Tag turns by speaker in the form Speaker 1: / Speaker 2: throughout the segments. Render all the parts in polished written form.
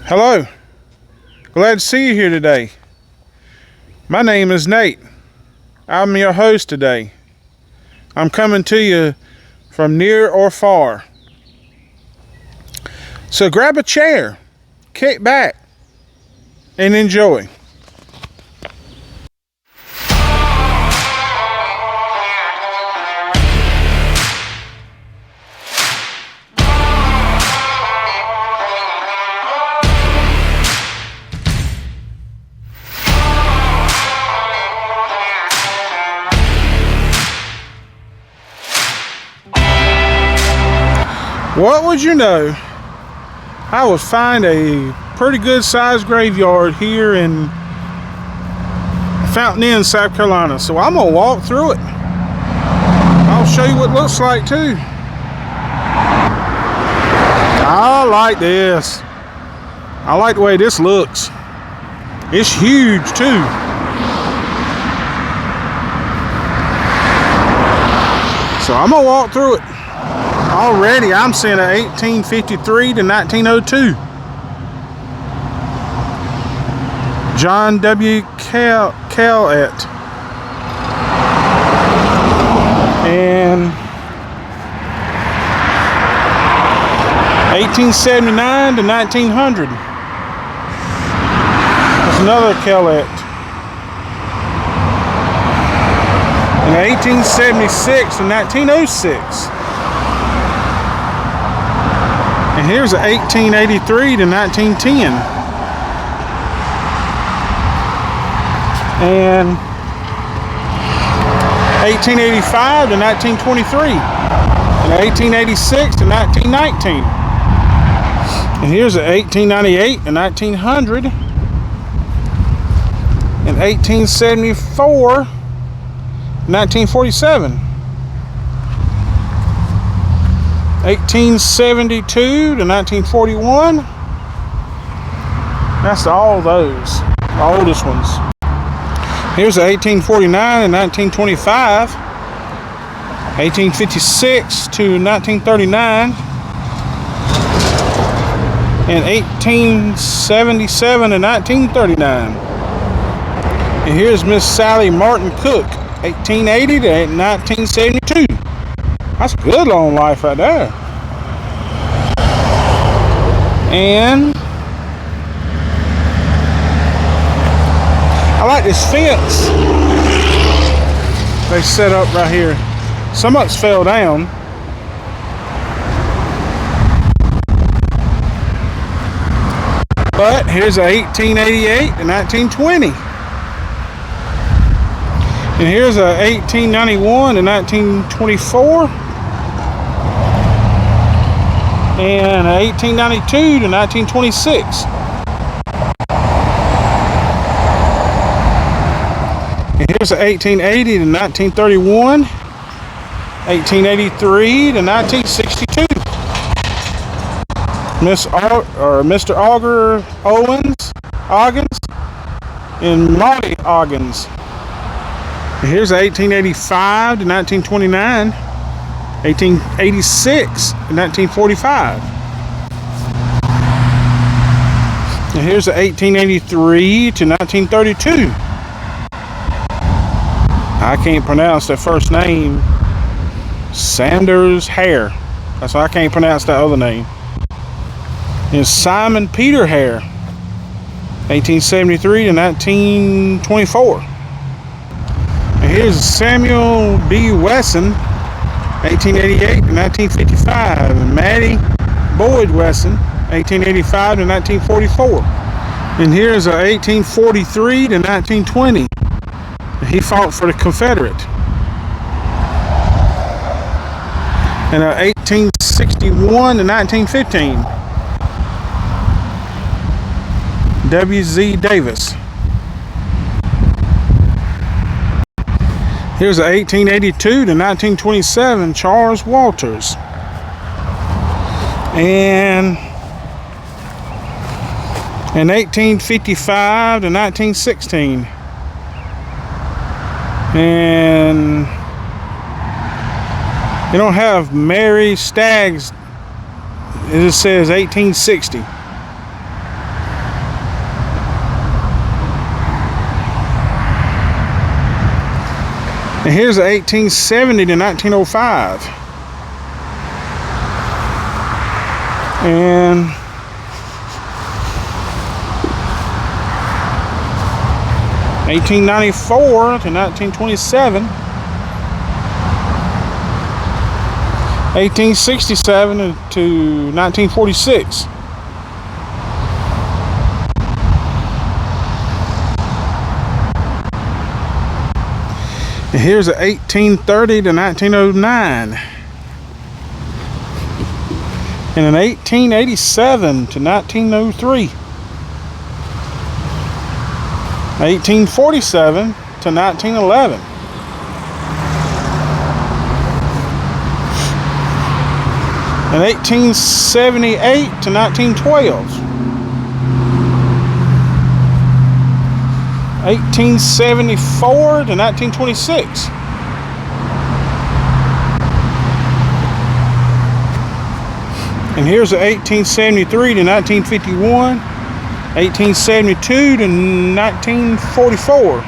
Speaker 1: Hello, glad to see you here today. My name is Nate. I'm your host today. I'm coming to you from near or far. So grab a chair, kick back, and enjoy. What would you know? I would find a pretty good sized graveyard here in Fountain Inn, South Carolina. So I'm gonna walk through it. I'll show you what it looks like too. I like this. I like the way this looks. It's huge too. So I'm gonna walk through it. Already, I'm seeing a 1853 to 1902. John W. Kellett. And 1879 to 1900. That's another Kellett. And 1876 to 1906. And here's a 1883 to 1910. And 1885 to 1923. And 1886 to 1919. And here's a 1898 to 1900. And 1874 1947. 1872 to 1941. That's all those, the oldest ones. Here's a 1849 and 1925. 1856 to 1939. And 1877 to 1939. And here's Miss Sally Martin Cook, 1880 to 1972. That's a good long life right there. And I like this fence they set up right here. Some of it's fell down. But here's a 1888 to 1920. And here's a 1891 to 1924. And 1892 to 1926. And here's a 1880 to 1931. 1883 to 1962. Mr. Auger Oggins and Marty Oggins. And here's a 1885 to 1929. 1886 and 1945. And here's a 1883 to 1932. I can't pronounce that first name. Sanders Hare. That's why I can't pronounce that other name. And Simon Peter Hare. 1873 to 1924. And here's Samuel B. Wesson. 1888 to 1955, and Mattie Boyd Wesson, 1885 to 1944. And here's a 1843 to 1920. He fought for the Confederate. And a 1861 to 1915. W.Z. Davis. Here's a 1882 to 1927, Charles Walters. And in 1855 to 1916. And they don't have Mary Staggs. It just says 1860. And here's the 1870 to 1905. And $1894 to 1927, 1867 to 1946. And here's a 1830 to 1909. And an 1887 to 1903. 1847 to 1911. And 1878 to 1912. 1874 to 1926. And here's the 1873 to 1951. 1872 to 1944.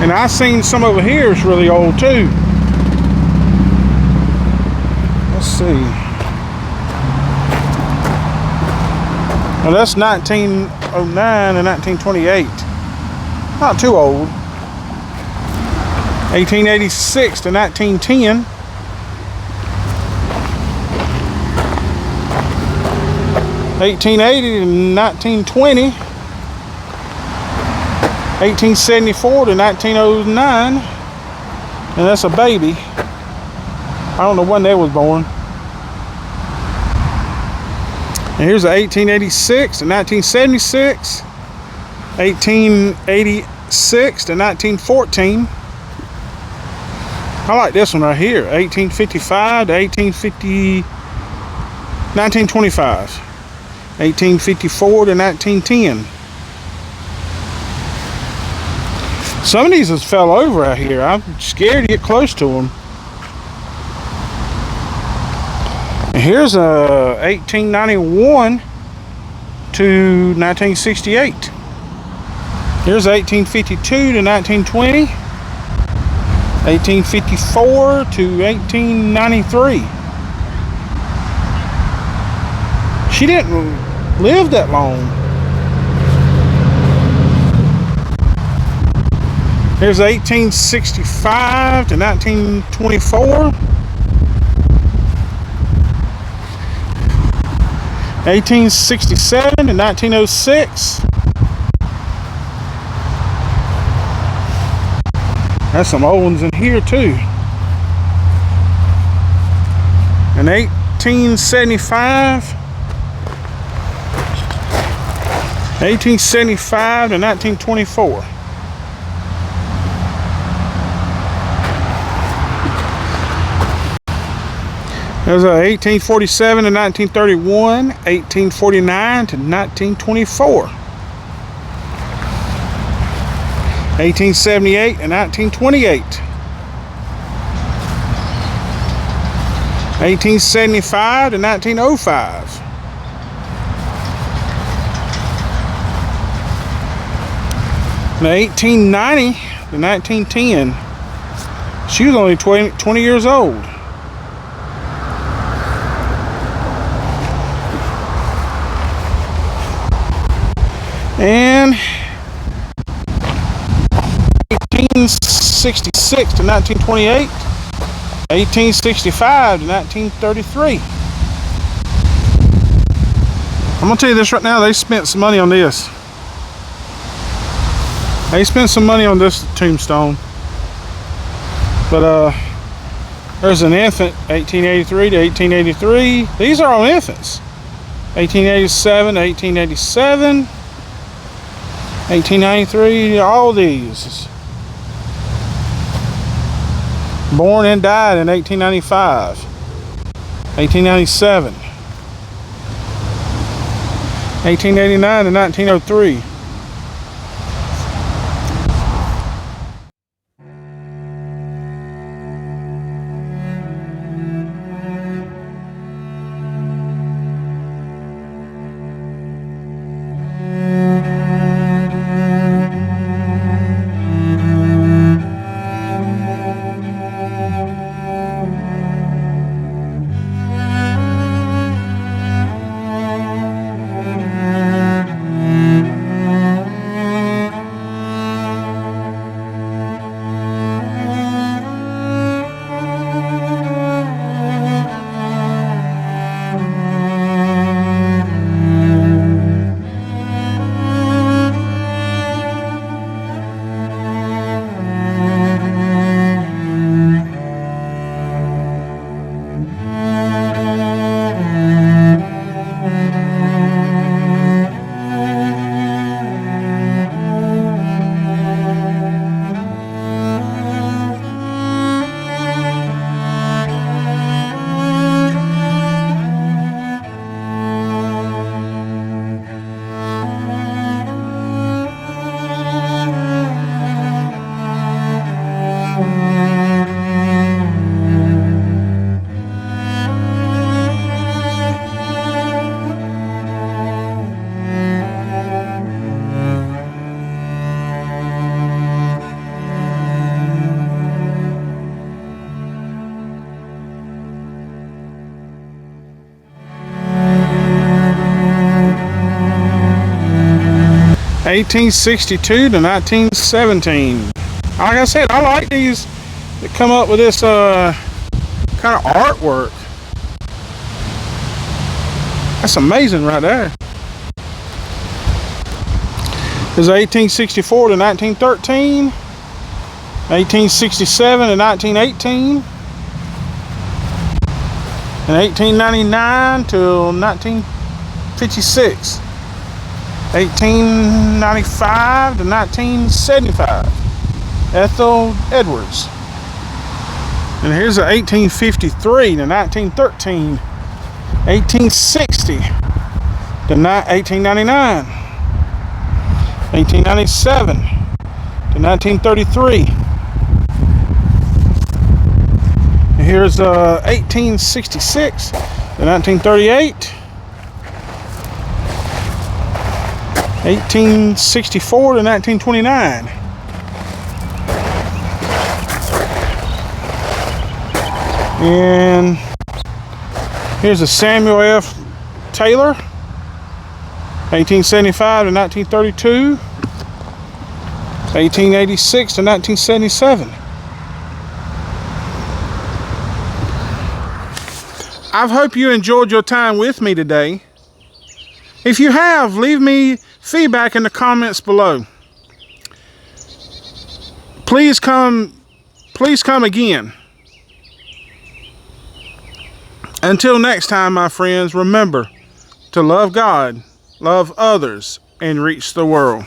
Speaker 1: And I seen some over here is really old too. Let's see. Well, that's 1909 and 1928. Not too old. 1886 to 1910. 1880 to 1920, 1874 to 1909, and that's a baby. I don't know when they was born. And here's a 1886 to 1976, 1886 to 1914. I like this one right here, 1855 to 1925. 1854 to 1910. Some of these has fell over out here. I'm scared to get close to them. And here's a 1891 to 1968. Here's 1852 to 1920. 1854 to 1893. She didn't live that long. Here's 1865 to 1924. 1867 to 1906. There's some old ones in here too. And 1875. 1875 to 1924. There's a 1847 to 1931, 1849 to 1924. 1878 and 1928. 1875 to 1905. In 1890 to 1910. She was only 20 years old. And 1866 to 1928, 1865 to 1933. I'm gonna tell you this right now, they spent some money on this. They spent some money on this tombstone. But there's an infant, 1883 to 1883. These are all infants. 1887 to 1887. 1893, all these. Born and died in 1895, 1897, 1889 to 1903. 1862 to 1917. Like I said, I like these that come up with this kind of artwork. That's amazing right there. There's 1864 to 1913, 1867 to 1918, and 1899 till 1956, 1895 to 1975, Ethel Edwards. And here's a 1853 to 1913, 1860 to 1899, 1897 to 1933. And here's 1866 to 1938, 1864 to 1929. And here's a Samuel F. Taylor, 1875 to 1932, 1886 to 1977. I hope you enjoyed your time with me today. If you have, leave me feedback in the comments below. Please come again. Until next time, my friends, remember to love God, love others, and reach the world.